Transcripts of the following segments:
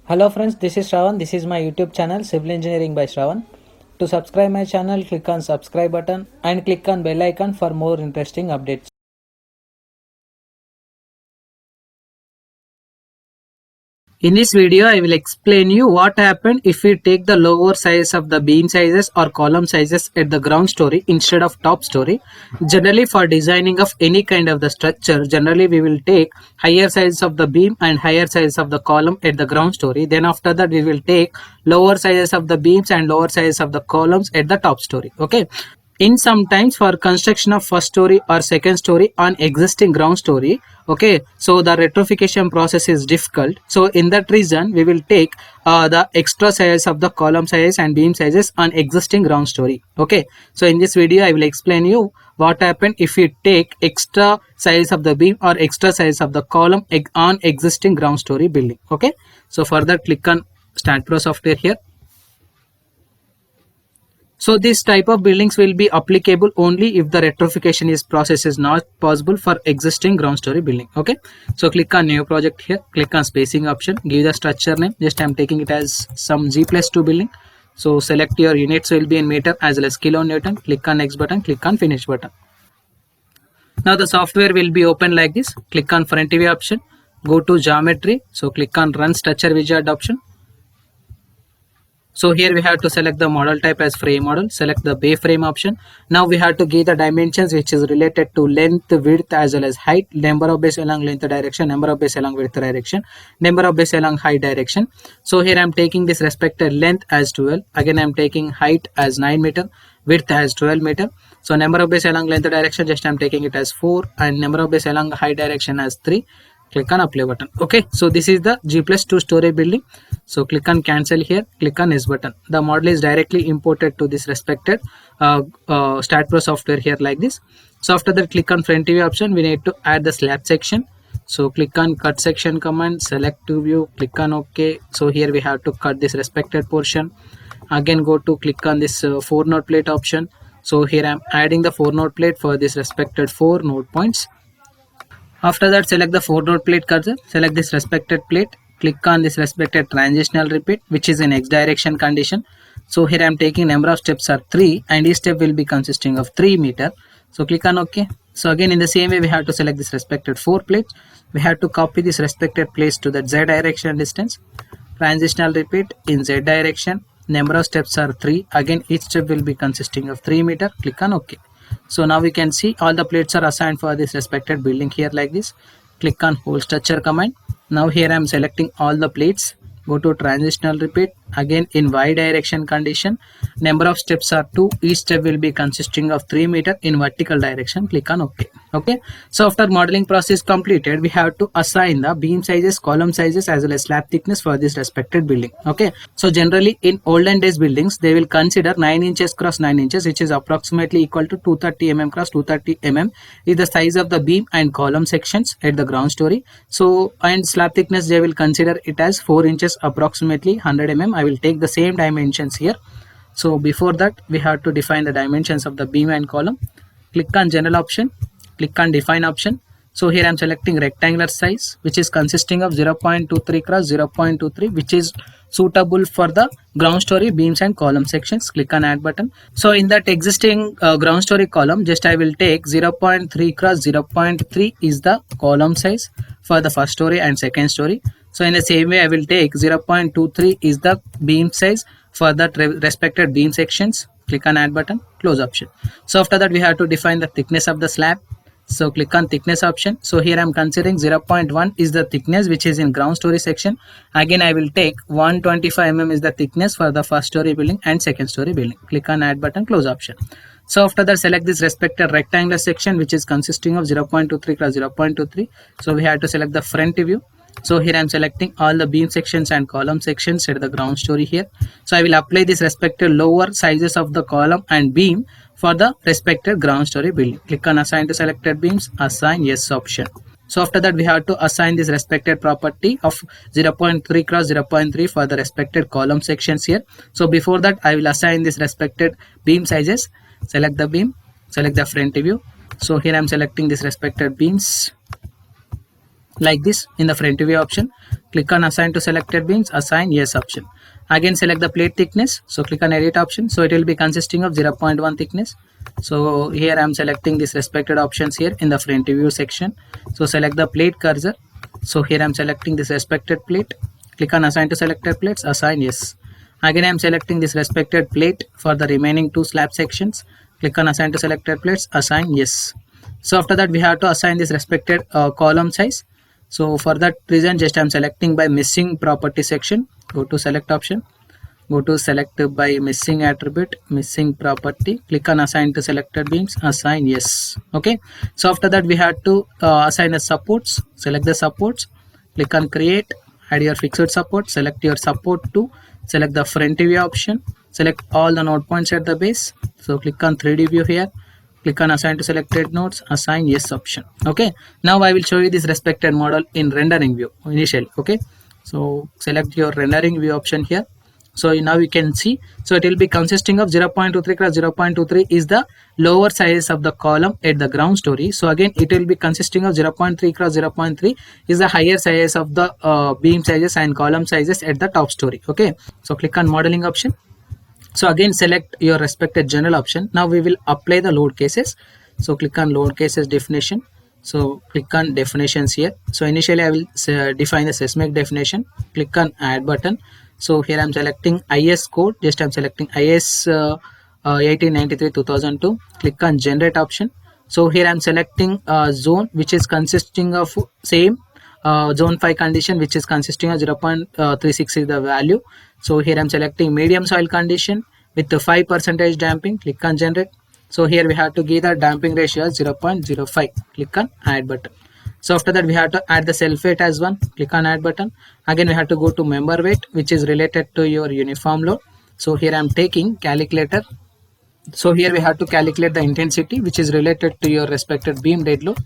Hello friends, this is Shravan. This is my YouTube channel Civil Engineering by Shravan. To subscribe my channel, click on subscribe button and click on bell icon for more interesting updates. In this video, I will explain you what happened if we take the lower size of the beam sizes or column sizes at the ground story instead of top story. Generally, for designing of any kind of the structure, generally we will take higher size of the beam and higher size of the column at the ground story. Then after that, we will take lower sizes of the beams and lower sizes of the columns at the top story. Okay. In sometimes for construction of first story or second story on existing ground story, okay, so the retrofittation process is difficult. So in that reason we will take the extra size of the column size and beam sizes on existing ground story. Okay, so in this video I will explain you what happen if we take extra size of the beam or extra size of the column on existing ground story building. Okay, so further click on Start Pro software here. So this type of buildings will be applicable only if the retrofittation is process is not possible for existing ground story building. Okay. So click on new project here. Click on spacing option. Give the structure name. Just I'm taking it as some G+2 building. So select your units will be in meter as well as kilonewton. Click on next button. Click on finish button. Now the software will be open like this. Click on front view option. Go to geometry. So click on run structure wizard option. So here we have to select the model type as frame model, select the bay frame option. Now we have to give the dimensions which is related to length, width as well as height, number of base along length direction, number of base along width direction, number of base along height direction. So here I am taking this respected length as 12. Again I am taking height as 9 meter, width as 12 meter. So number of base along length direction just I am taking it as 4 and number of base along height direction as 3. Click on apply button. Okay, so this is the G+2 story building. So click on cancel here, click on yes button. The model is directly imported to this respected Start Pro software here like this. So after that, click on front view option. We need to add the slab section. So click on cut section command, select to view, click on OK. So here we have to cut this respected portion. Again go to click on this 4 node plate option. So here I am adding the 4 node plate for this respected 4 node points. After that, select the 4 node plate cursor, select this respected plate, click on this respected transitional repeat which is in x direction condition. So here I am taking number of steps are 3 and each step will be consisting of 3 meter. So click on OK. So again in the same way we have to select this respected 4 plates. We have to copy this respected place to the z direction distance. Transitional repeat in z direction. Number of steps are 3. Again each step will be consisting of 3 meter. Click on OK. So now we can see all the plates are assigned for this respected building here like this. Click on whole structure command. Now here I am selecting all the plates. Go to transitional repeat. Again in y direction condition. Number of steps are 2. Each step will be consisting of 3 meter in vertical direction. Click on OK. Okay. So after modeling process completed, we have to assign the beam sizes, column sizes as well as slab thickness for this respected building. Okay. So generally in olden days buildings, they will consider 9 inches cross 9 inches, which is approximately equal to 230 mm cross 230 mm is the size of the beam and column sections at the ground story. So and slab thickness they will consider it as 4 inches approximately 100 mm. I will take the same dimensions here. So before that we have to define the dimensions of the beam and column. Click on general option, click on define option. So here I am selecting rectangular size which is consisting of 0.23 cross 0.23 which is suitable for the ground story beams and column sections. Click on add button. So in that existing ground story column just I will take 0.3 cross 0.3 is the column size for the first story and second story. So in the same way I will take 0.23 is the beam size for that respected beam sections. Click on add button, close option. So after that we have to define the thickness of the slab. So click on thickness option. So here I am considering 0.1 is the thickness which is in ground story section. Again I will take 125 mm is the thickness for the first story building and second story building. Click on add button, close option. So after that select this respected rectangular section which is consisting of 0.23 cross 0.23. So we have to select the front view. So here I am selecting all the beam sections and column sections at the ground story here. So I will apply this respective lower sizes of the column and beam for the respected ground story building. Click on assign to selected beams, assign yes option. So after that we have to assign this respected property of 0.3 cross 0.3 for the respected column sections here. So before that I will assign this respected beam sizes. Select the beam, select the front view. So here I am selecting this respected beams. like this in the front view option. Click on assign to selected beams, assign yes option. Again select the plate thickness, so click on edit option. So it will be consisting of 0.1 thickness. So here I am selecting this respected options here in the front view section. So select the plate cursor. So here I am selecting this respected plate. Click on assign to selected plates, assign yes. Again I am selecting this respected plate for the remaining two slab sections. Click on assign to selected plates, assign yes. So after that we have to assign this respected column size. So for that reason just I am selecting by missing property section. Go to select option, go to select by missing attribute, missing property, click on assign to selected beams, assign yes. Okay, so after that we have to assign the supports. Select the supports, click on create, add your fixed support, select your support to, select the front view option, select all the node points at the base. So click on 3D view here, click on assign to selected nodes, assign yes option. Okay, now I will show you this respected model in rendering view initially. Okay, so select your rendering view option here. So now you can see, so it will be consisting of 0.23 cross 0.23 is the lower size of the column at the ground story. So again it will be consisting of 0.3 cross 0.3 is the higher size of the beam sizes and column sizes at the top story. Okay, so click on modeling option. So again select your respected general option. Now we will apply the load cases. So click on load cases definition. So click on definitions here. So initially I will define the seismic definition. Click on add button. So here I am selecting IS code. Just I am selecting IS 1893-2002. Click on generate option. So here I am selecting zone which is consisting of same zone 5 condition, which is consisting of 0.36 is the value. So here I am selecting medium soil condition with the 5% damping. Click on generate. So here we have to give the damping ratio as 0.05. Click on add button. So after that we have to add the self weight as one. Click on add button. Again we have to go to member weight, which is related to your uniform load. So here I am taking calculator. So here we have to calculate the intensity which is related to your respected beam dead load.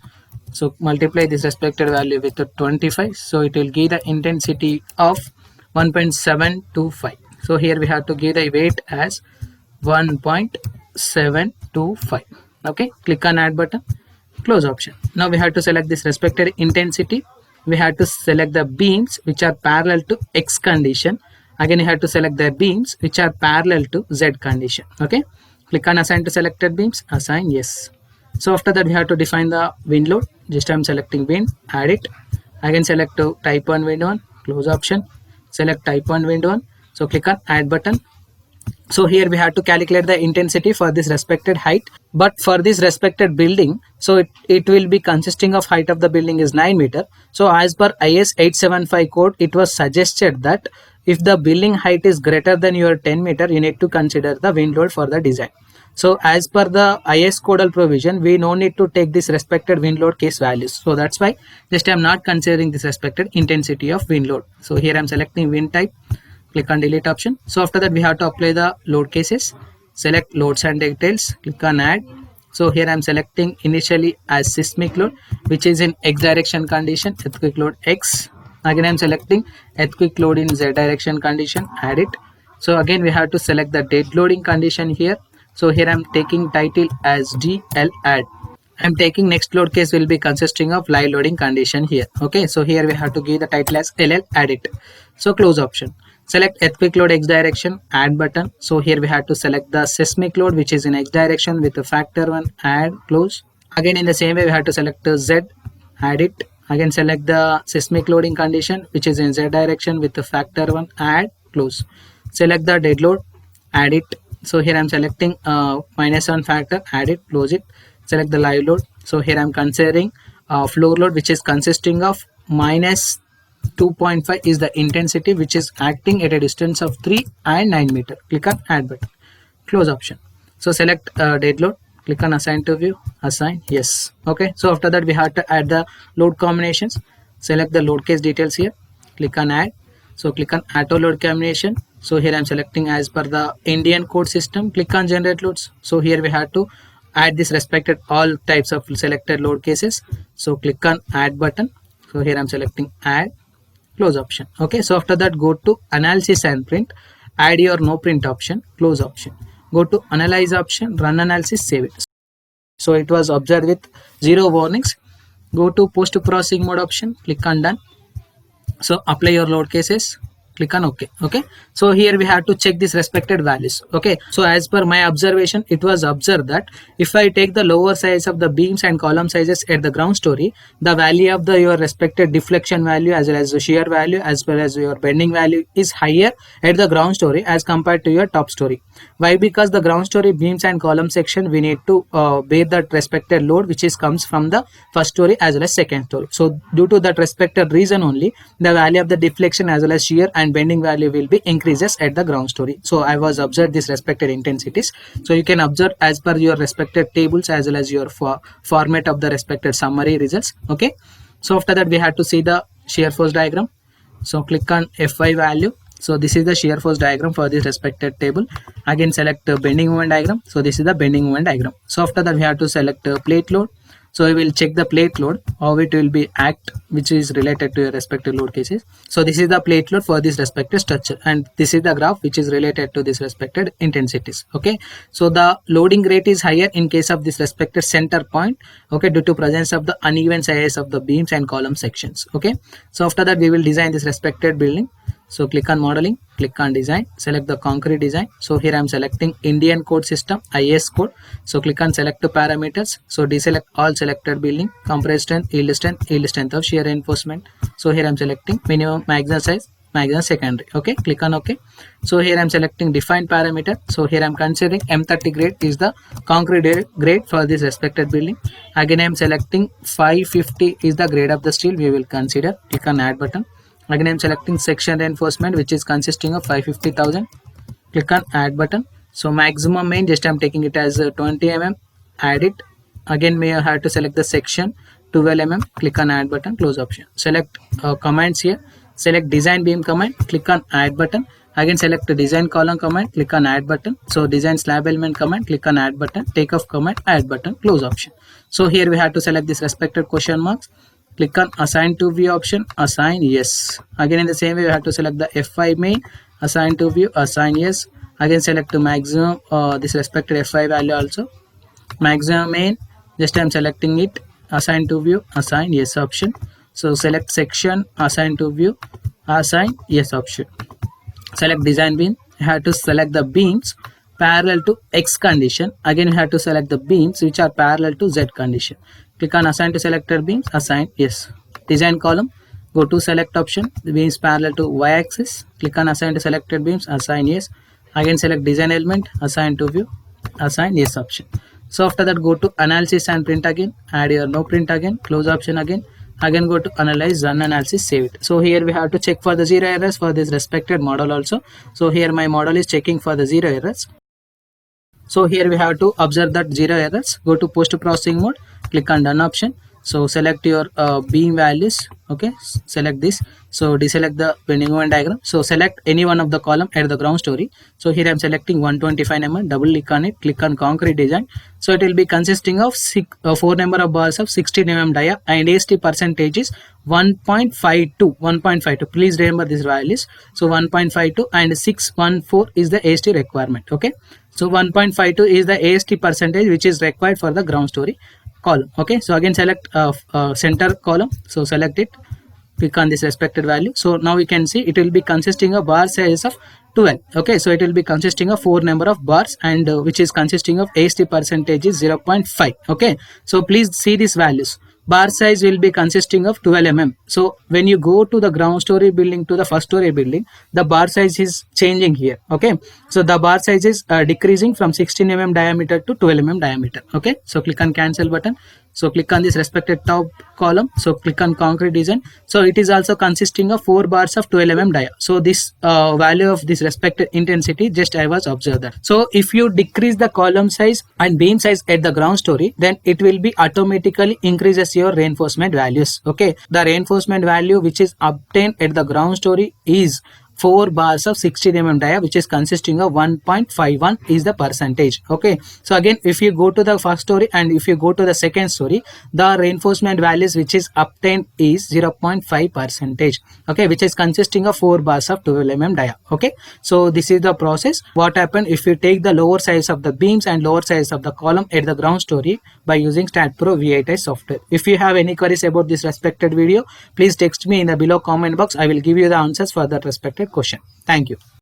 So multiply this respected value with 25. So it will give the intensity of 1.725. So here we have to give the weight as 1.725. Okay, click on add button, close option. Now we have to select this respected intensity. We have to select the beams which are parallel to X condition. Again you have to select the beams which are parallel to Z condition. Okay, click on assign to selected beams, assign yes. So after that we have to define the wind load. Just I am selecting wind, add it. Again select to type 1 wind 1, close option, select type 1 wind 1. So click on add button. So here we have to calculate the intensity for this respected height, but for this respected building, so it will be consisting of height of the building is 9 meter. So as per IS 875 code, it was suggested that if the building height is greater than your 10 meter, you need to consider the wind load for the design. So as per the IS codal provision, we no need to take this respected wind load case values. So that's why just I am not considering this respected intensity of wind load. So here I am selecting wind type, click on delete option. So after that we have to apply the load cases. Select loads and details, click on add. So here I am selecting initially as seismic load, which is in X direction condition, earthquake load X. Again I am selecting earthquake load in Z direction condition, add it. So again we have to select the dead loading condition here. So here I am taking title as DL add. I am taking next load case will be consisting of live loading condition here. Okay, so here we have to give the title as LL, add it. So close option. Select earthquake load X direction, add button. So here we have to select the seismic load which is in X direction with the factor 1, add, close. Again in the same way we have to select the Z, add it. Again select the seismic loading condition which is in Z direction with the factor 1, add, close. Select the dead load, add it. So here I am selecting -1 factor, add it, close it. Select the live load. So here I am considering floor load which is consisting of -2.5 is the intensity which is acting at a distance of 3 and 9 meter. Click on add button, close option. So select dead load, click on assign to view, assign yes. Okay, so after that we have to add the load combinations. Select the load case details here, click on add. So click on auto load combination. So here I am selecting as per the Indian code system, click on generate loads. So here we have to add this respected all types of selected load cases. So click on add button. So here I am selecting add, close option. Okay, so after that go to analysis and print, add your no print option, close option. Go to analyze option, run analysis, save it. So it was observed with 0 warnings. go to post processing mode option, click on done. So apply your load cases, click on OK. Okay, so here we have to check these respected values. Okay, so as per my observation, it was observed that if I take the lower size of the beams and column sizes at the ground story, the value of the your respected deflection value as well as the shear value as well as your bending value is higher at the ground story as compared to your top story. Why? Because the ground story beams and column section, we need to bear that respected load which is comes from the first story as well as second story. So due to that respected reason only, the value of the deflection as well as shear and bending value will be increases at the ground story. So I was observed this respected intensities. So you can observe as per your respected tables as well as your format of the respected summary results. Okay, so after that we have to see the shear force diagram. So click on Fy value. So this is the shear force diagram for this respected table. Again select bending moment diagram. So this is the bending moment diagram. So after that we have to select plate load. So we will check the plate load, how it will be act, which is related to your respective load cases. So this is the plate load for this respective structure, and this is the graph which is related to this respected intensities. Okay, so the loading rate is higher in case of this respected center point. Okay, due to presence of the uneven sizes of the beams and column sections. Okay, so after that we will design this respected building. So click on modeling, click on design, select the concrete design. So here I am selecting Indian code system, IS code. So click on select the parameters. So deselect all selected building, compressed strength, yield strength of shear reinforcement. So here I am selecting minimum maximum size, maximum secondary. Okay, click on OK. So here I am selecting defined parameter. So here I am considering M30 grade is the concrete grade for this respected building. Again I am selecting 550 is the grade of the steel we will consider. Click on add button. Again I am selecting section reinforcement which is consisting of 550,000. Click on add button. So maximum main, just I am taking it as 20 mm, add it. Again may I have to select the section 12 mm, click on add button, close option. Select commands here, select design beam command, click on add button. Again select the design column command, click on add button. So design slab element command, click on add button, take off command, add button, close option. So here we have to select this respected question marks. Click on assign to view option, assign yes. Again in the same way we have to select the F5 main, assign to view, assign yes. Again select to maximum this respected F5 value also, maximum main, just I am selecting it, assign to view, assign yes option. So select section, assign to view, assign yes option. Select design beam, you have to select the beams parallel to X condition. Again you have to select the beams which are parallel to Z condition. Click on assign to selected beams, assign yes. Design column, go to select option, the beams parallel to Y axis. Click on assign to selected beams, assign yes. Again select design element, assign to view, assign yes option. So after that go to analysis and print again, add your no print again, close option again. Again go to analyze, run analysis, save it. So here we have to check for the zero errors for this respected model also. So here my model is checking for the zero errors. So here we have to observe that zero errors. Go to post processing mode, click on done option. So select your beam values. Okay, select this. So deselect the bending moment diagram. So select any one of the column at the ground story. So here I am selecting 125 mm, double click on it, click on concrete design. So it will be consisting of 4 number of bars of 16 mm dia and AST percentage is 1.52. Please remember these values. So 1.52 and 614 is the AST requirement. Okay, so 1.52 is the AST percentage which is required for the ground story column. Okay, so again select center column. So select it, click on this respected value. So now we can see it will be consisting of bar size of 12. Okay, so it will be consisting of 4 number of bars and which is consisting of AST percentage is 0.5. Okay, so please see these values. Bar size will be consisting of 12 mm. So when you go to the ground story building to the first story building, the bar size is changing here. Okay, so the bar size is decreasing from 16 mm diameter to 12 mm diameter. Okay, so click on cancel button. So click on this respected top column. So click on concrete design. So it is also consisting of 4 bars of 12 mm dia. So this value of this respected intensity just I was observed that. So if you decrease the column size and beam size at the ground story, then it will be automatically increases your reinforcement values. Okay, the reinforcement value which is obtained at the ground story is 4 bars of 16 mm dia, which is consisting of 1.51 is the percentage. Okay, so again, if you go to the first story and if you go to the second story, the reinforcement values which is obtained is 0.5 percentage. Okay, which is consisting of 4 bars of 12 mm dia. Okay, so this is the process. What happened if you take the lower size of the beams and lower size of the column at the ground story by using StatPro V8i software. If you have any queries about this respected video, please text me in the below comment box. I will give you the answers for that respected question. Thank you.